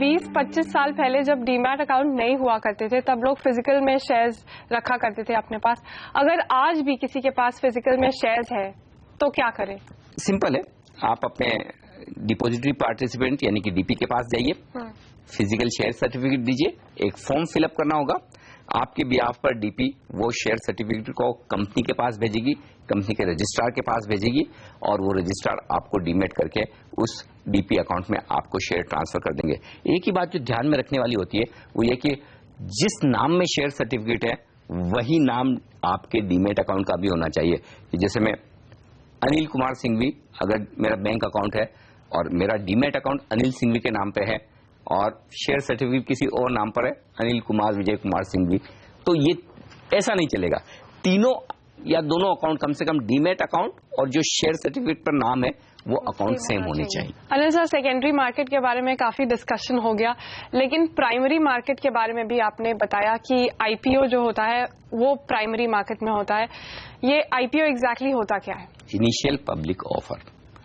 20-25 साल पहले जब डीमैट अकाउंट नहीं हुआ करते थे तब लोग फिजिकल में शेयर्स रखा करते थे अपने पास। अगर आज भी किसी के पास फिजिकल में शेयर्स है तो क्या करें? सिंपल है, आप अपने डिपॉजिटरी पार्टिसिपेंट यानी कि डीपी के पास जाइए, फिजिकल शेयर सर्टिफिकेट दीजिए, एक फॉर्म फिलअप करना होगा। आपके बिहाफ पर डीपी वो शेयर सर्टिफिकेट को कंपनी के पास भेजेगी, कंपनी के रजिस्ट्रार के पास भेजेगी और वो रजिस्ट्रार आपको डीमेट करके उस डीपी अकाउंट में आपको शेयर ट्रांसफर कर देंगे। एक ही बात जो ध्यान में रखने वाली होती है वो ये कि जिस नाम में शेयर सर्टिफिकेट है वही नाम आपके डीमेट अकाउंट का भी होना चाहिए। जैसे मैं अनिल कुमार सिंघवी अगर मेरा बैंक अकाउंट है और मेरा डीमेट अकाउंट अनिल सिंघवी के नाम पे है और शेयर सर्टिफिकेट किसी और नाम पर है, अनिल कुमार विजय कुमार सिंघवी, तो ये ऐसा नहीं चलेगा। तीनों या दोनों अकाउंट, कम से कम डीमेट अकाउंट और जो शेयर सर्टिफिकेट पर नाम है वो अकाउंट सेम होने चाहिए। अनिल सर, सेकेंडरी मार्केट के बारे में काफी डिस्कशन हो गया, लेकिन प्राइमरी मार्केट के बारे में भी आपने बताया कि आईपीओ जो होता है वो प्राइमरी मार्केट में होता है। ये आईपीओ एग्जैक्टली होता क्या है? Initial public offer.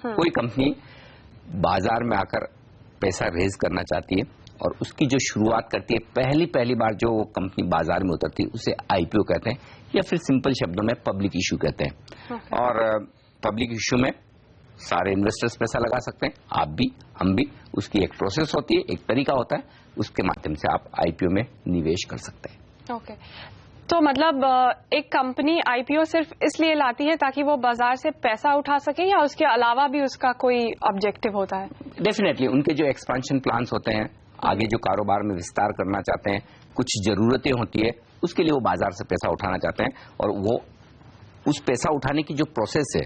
कोई कंपनी बाजार में आकर पैसा रेज करना चाहती है और उसकी जो शुरुआत करती है, पहली बार जो कंपनी बाजार में उतरती है उसे आईपीओ कहते हैं, या फिर सिंपल शब्दों में पब्लिक इश्यू कहते हैं। और पब्लिक इश्यू में सारे इन्वेस्टर्स पैसा लगा सकते हैं, आप भी हम भी। उसकी एक प्रोसेस होती है, एक तरीका होता है, उसके माध्यम से आप आईपीओ में निवेश कर सकते हैं। ओके, तो मतलब एक कंपनी आईपीओ सिर्फ इसलिए लाती है ताकि वो बाजार से पैसा उठा सके, या उसके अलावा भी उसका कोई ऑब्जेक्टिव होता है? डेफिनेटली उनके जो एक्सपेंशन प्लान्स होते हैं, आगे जो कारोबार में विस्तार करना चाहते हैं, कुछ जरूरतें होती है, उसके लिए वो बाजार से पैसा उठाना चाहते हैं। और वो उस पैसा उठाने की जो प्रोसेस है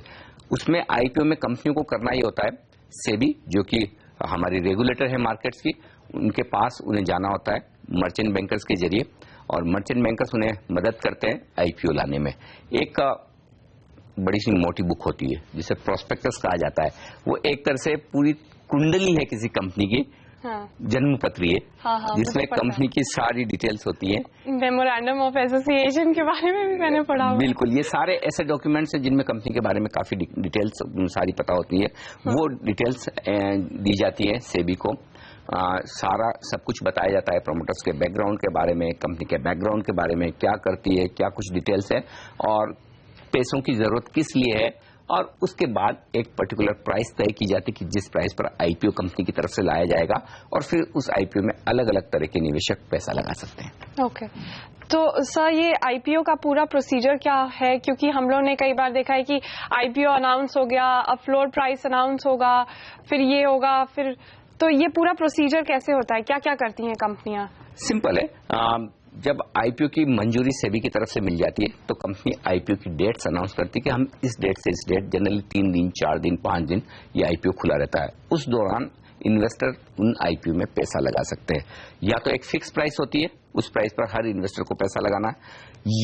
उसमें आईपीओ में कंपनियों को करना ही होता है। सेबी जो कि हमारी रेगुलेटर है मार्केट्स की, उनके पास उन्हें जाना होता है मर्चेंट बैंकर्स के जरिए, और मर्चेंट बैंकर्स उन्हें मदद करते हैं आईपीओ लाने में। एक बड़ी सी मोटी बुक होती है जिसे प्रोस्पेक्टस कहा जाता है, वो एक तरह से पूरी कुंडली है किसी कंपनी की, जन्मपत्री है, जिसमें कंपनी की सारी डिटेल्स होती है। मेमोरेंडम ऑफ एसोसिएशन के बारे में भी मैंने पढ़ा हुआ। बिल्कुल, ये सारे ऐसे डॉक्यूमेंट्स हैं जिनमें कंपनी के बारे में काफी डिटेल्स सारी पता होती है। वो डिटेल्स दी जाती है सेबी को। सारा सब कुछ बताया जाता है, प्रोमोटर्स के बैकग्राउंड के बारे में, कंपनी के बैकग्राउंड के बारे में, क्या करती है, क्या कुछ डिटेल्स है और पैसों की जरूरत किस लिए है। और उसके बाद एक पर्टिकुलर प्राइस तय की जाती है कि जिस प्राइस पर आईपीओ कंपनी की तरफ से लाया जाएगा, और फिर उस आईपीओ में अलग अलग तरह के निवेशक पैसा लगा सकते हैं। ओके, तो सर ये आईपीओ का पूरा प्रोसीजर क्या है? क्योंकि हम लोग ने कई बार देखा है कि आईपीओ अनाउंस हो गया, अब फ्लोर प्राइस अनाउंस होगा, फिर ये होगा, फिर तो ये पूरा प्रोसीजर कैसे होता है? क्या क्या करती हैं कंपनियां? सिंपल है, जब आईपीओ की मंजूरी सेबी की तरफ से मिल जाती है तो कंपनी आईपीओ की डेट्स अनाउंस करती है कि हम इस डेट से इस डेट, जनरली 3 दिन, 4 दिन, 5 दिन ये आईपीओ खुला रहता है। उस दौरान इन्वेस्टर उन आईपीओ में पैसा लगा सकते हैं। या तो एक फिक्स प्राइस होती है, उस प्राइस पर हर इन्वेस्टर को पैसा लगाना है,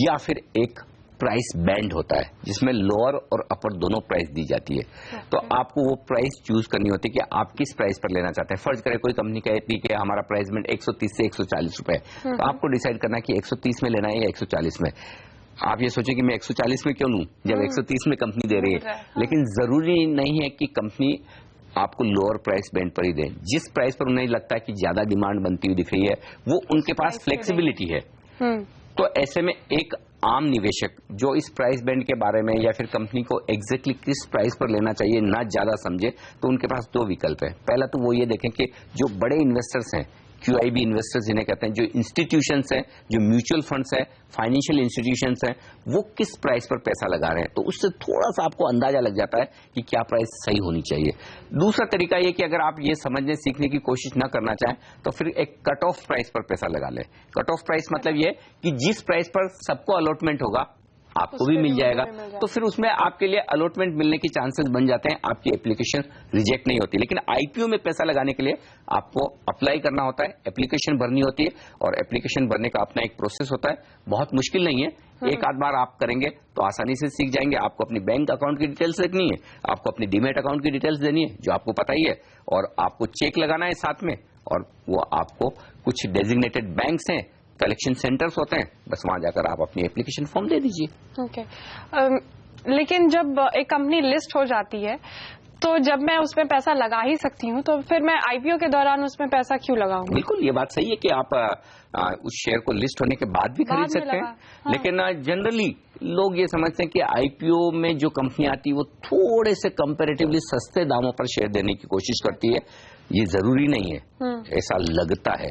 या फिर एक प्राइस बैंड होता है जिसमें लोअर और अपर दोनों प्राइस दी जाती है। तो आपको वो प्राइस चूज करनी होती है कि आप किस प्राइस पर लेना चाहते हैं। फर्ज करें कोई कंपनी कहती है कि हमारा प्राइस बैंड 130 से 140 रुपए, तो आपको डिसाइड करना है कि 130 में लेना है या 140 में। आप ये सोचें कि मैं 140 में क्यों लूं जब 130 में कंपनी दे रही है। लेकिन जरूरी नहीं है कि कंपनी आपको लोअर प्राइस बैंड पर ही दे। जिस प्राइस पर उन्हें लगता है कि ज्यादा डिमांड बनती हुई दिख रही है, वो उनके पास फ्लेक्सिबिलिटी है। तो ऐसे में एक आम निवेशक जो इस प्राइस बैंड के बारे में या फिर कंपनी को एग्जैक्टली किस प्राइस पर लेना चाहिए ना ज्यादा समझे, तो उनके पास 2 विकल्प है। पहला तो वो ये देखें कि जो बड़े इन्वेस्टर्स हैं, QIB इन्वेस्टर्स जिन्हें कहते हैं, जो इंस्टीट्यूशंस हैं, जो म्यूचुअल फंड्स हैं, फाइनेंशियल इंस्टीट्यूशंस हैं, वो किस प्राइस पर पैसा लगा रहे हैं, तो उससे थोड़ा सा आपको अंदाजा लग जाता है कि क्या प्राइस सही होनी चाहिए। दूसरा तरीका ये कि अगर आप ये समझने सीखने की कोशिश ना करना चाहें तो फिर एक कट ऑफ प्राइस पर पैसा लगा लें। कट ऑफ प्राइस मतलब ये कि जिस प्राइस पर सबको अलॉटमेंट होगा आपको भी मिल जाएगा, तो फिर उसमें आपके लिए अलॉटमेंट मिलने की चांसेस बन जाते हैं, आपकी एप्लीकेशन रिजेक्ट नहीं होती। लेकिन आईपीओ में पैसा लगाने के लिए आपको अप्लाई करना होता है, एप्लीकेशन भरनी होती है, और एप्लीकेशन भरने का अपना एक प्रोसेस होता है, बहुत मुश्किल नहीं है। एक आध बार आप करेंगे तो आसानी से सीख जाएंगे। आपको अपनी बैंक अकाउंट की डिटेल्स रखनी है, आपको अपनी डीमेट अकाउंट की डिटेल्स देनी है जो आपको पता ही है, और आपको चेक लगाना है साथ में, और वो आपको कुछ डेजिग्नेटेड बैंक्स हैं, कलेक्शन सेंटर्स होते हैं, बस वहां जाकर आप अपनी एप्लीकेशन फॉर्म दे दीजिए। ओके, लेकिन जब एक कंपनी लिस्ट हो जाती है तो जब मैं उसमें पैसा लगा ही सकती हूँ तो फिर मैं आईपीओ के दौरान उसमें पैसा क्यों लगाऊं? बिल्कुल, ये बात सही है कि आप उस शेयर को लिस्ट होने के बाद भी खरीद सकते हैं। हाँ। लेकिन जनरली लोग ये समझते हैं कि आईपीओ में जो कंपनी आती है वो थोड़े से कंपैरेटिवली सस्ते दामों पर शेयर देने की कोशिश करती है। ये जरूरी नहीं है, ऐसा लगता है।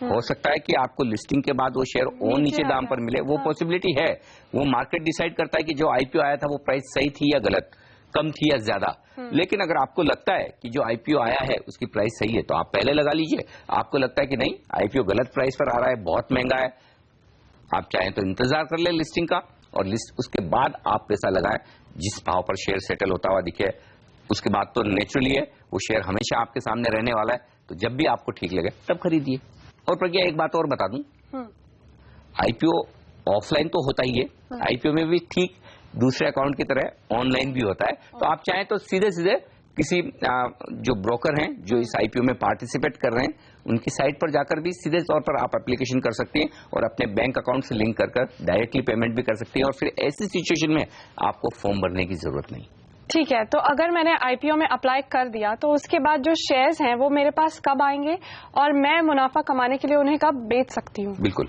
हो सकता है कि आपको लिस्टिंग के बाद वो शेयर और नीचे दाम पर मिले, वो पॉसिबिलिटी है। वो मार्केट डिसाइड करता है कि जो आईपीओ आया था वो प्राइस सही थी या गलत, कम थी या ज्यादा। लेकिन अगर आपको लगता है कि जो आईपीओ आया है उसकी प्राइस सही है तो आप पहले लगा लीजिए। आपको लगता है कि नहीं, आईपीओ गलत प्राइस पर आ रहा है, बहुत महंगा है, आप चाहें तो इंतजार कर ले लिस्टिंग का, और लिस्ट उसके बाद आप पैसा लगाएं। जिस भाव पर शेयर सेटल होता हुआ दिखे उसके बाद तो नेचुरली है वो शेयर हमेशा आपके सामने रहने वाला है। तो जब भी आपको ठीक लगे तब खरीदिए। और प्रज्ञा, एक बात और बता दूं, आईपीओ ऑफलाइन तो होता ही है, आईपीओ में भी ठीक दूसरे अकाउंट की तरह ऑनलाइन भी होता है। तो आप चाहें तो सीधे सीधे किसी जो ब्रोकर हैं जो इस आईपीओ में पार्टिसिपेट कर रहे हैं उनकी साइट पर जाकर भी सीधे तौर पर आप एप्लीकेशन कर सकती हैं और अपने बैंक अकाउंट से लिंक कर डायरेक्टली पेमेंट भी कर सकती हैं। और फिर ऐसी सिचुएशन में आपको फॉर्म भरने की जरूरत नहीं। ठीक है, तो अगर मैंने आईपीओ में अप्लाई कर दिया तो उसके बाद जो शेयर्स हैं वो मेरे पास कब आएंगे और मैं मुनाफा कमाने के लिए उन्हें कब बेच सकती हूँ? बिल्कुल,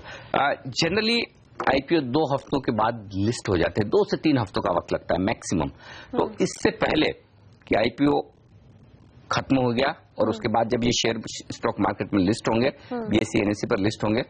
जनरली आईपीओ 2 हफ्तों के बाद लिस्ट हो जाते हैं, 2 से 3 हफ्तों का वक्त लगता है मैक्सिमम। तो इससे पहले कि आईपीओ खत्म हो गया और उसके बाद जब ये शेयर स्टॉक मार्केट में लिस्ट होंगे, बीएसई एनएसई पर लिस्ट होंगे,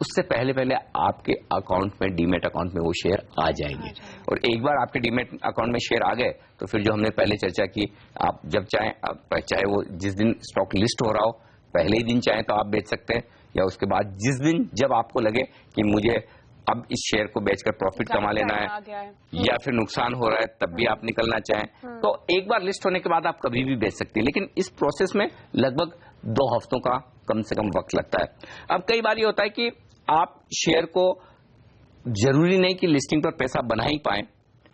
उससे पहले पहले आपके अकाउंट में, डीमेट अकाउंट में वो शेयर आ जाएंगे। और एक बार आपके डीमेट अकाउंट में शेयर आ गए तो फिर जो हमने पहले चर्चा की, आप जब चाहे वो जिस दिन स्टॉक लिस्ट हो रहा हो पहले ही दिन चाहे तो आप बेच सकते हैं, या उसके बाद जिस दिन जब आपको लगे कि मुझे अब इस शेयर को बेचकर प्रॉफिट कमा लेना है या फिर नुकसान हो रहा है तब भी आप निकलना चाहें, तो एक बार लिस्ट होने के बाद आप कभी भी बेच सकते हैं। लेकिन इस प्रोसेस में लगभग 2 हफ्तों का कम से कम वक्त लगता है। अब कई बार ये होता है कि आप शेयर को जरूरी नहीं कि लिस्टिंग पर पैसा बना ही पाए,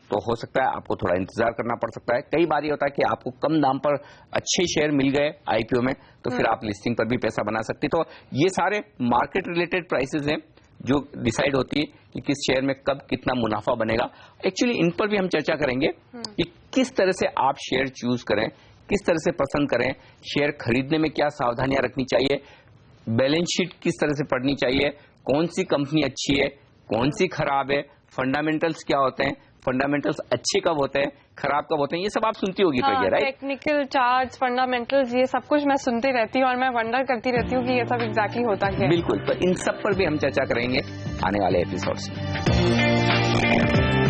तो हो सकता है आपको थोड़ा इंतजार करना पड़ सकता है। कई बार ये होता है कि आपको कम दाम पर अच्छे शेयर मिल गए आईपीओ में, तो फिर आप लिस्टिंग पर भी पैसा बना सकते। तो ये सारे मार्केट रिलेटेड प्राइसेस हैं जो डिसाइड होती है कि किस शेयर में कब कितना मुनाफा बनेगा। एक्चुअली इन पर भी हम चर्चा करेंगे कि किस तरह से आप शेयर चूज करें, किस तरह से पसंद करें, शेयर खरीदने में क्या सावधानियां रखनी चाहिए, बैलेंस शीट किस तरह से पढ़नी चाहिए, कौन सी कंपनी अच्छी है, कौन सी खराब है, फंडामेंटल्स क्या होते हैं, फंडामेंटल्स अच्छे कब होते हैं, खराब कब होते हैं, ये सब आप सुनती होगी प्रज्ञा, राइट? टेक्निकल चार्ट्स, फंडामेंटल्स, ये सब कुछ मैं सुनती रहती हूँ और मैं वंडर करती रहती हूँ कि ये सब एग्जैक्टली होता क्या है। बिल्कुल, तो इन सब पर भी हम चर्चा करेंगे आने वाले एपिसोड्स में।